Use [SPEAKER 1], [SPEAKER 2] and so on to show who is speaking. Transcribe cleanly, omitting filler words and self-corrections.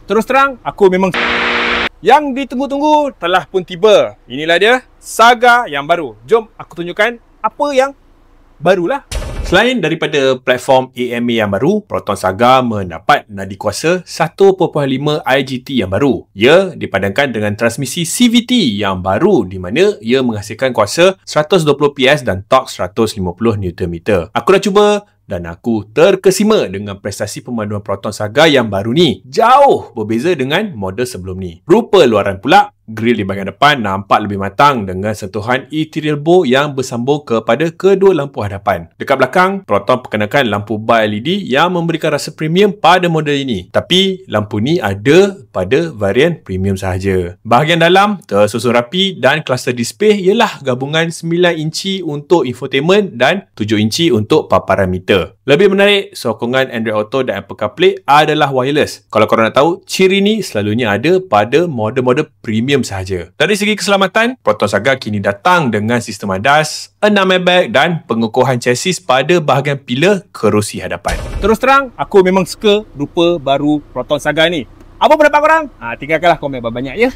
[SPEAKER 1] Terus terang, aku memang yang ditunggu-tunggu telah pun tiba. Inilah dia, Saga yang baru. Jom aku tunjukkan apa yang barulah. Selain daripada platform AMA yang baru, Proton Saga mendapat nadi kuasa 1.5 IGT yang baru. Ia dipadankan dengan transmisi CVT yang baru di mana ia menghasilkan kuasa 120 PS dan torque 150 Nm. Aku dah cuba dan aku terkesima dengan prestasi pemaduan Proton Saga yang baru ni. Jauh berbeza dengan model sebelum ni. Rupa luaran pula, grill di bahagian depan nampak lebih matang dengan sentuhan ethereal bow yang bersambung kepada kedua lampu hadapan. Dekat belakang, Proton perkenalkan lampu bar LED yang memberikan rasa premium pada model ini. Tapi lampu ni ada pada varian premium sahaja. Bahagian dalam tersusun rapi dan cluster display ialah gabungan 9 inci untuk infotainment dan 7 inci untuk paparan meter. Lebih menarik, sokongan Android Auto dan Apple CarPlay adalah wireless. Kalau korang nak tahu, ciri ni selalunya ada pada model-model premium sahaja. Dari segi keselamatan, Proton Saga kini datang dengan sistem ADAS, 6 airbag dan pengukuhan chassis pada bahagian pilar kerusi hadapan. Terus terang, aku memang suka rupa baru Proton Saga ni. Apa pendapat korang? Tinggalkanlah komen banyak ya.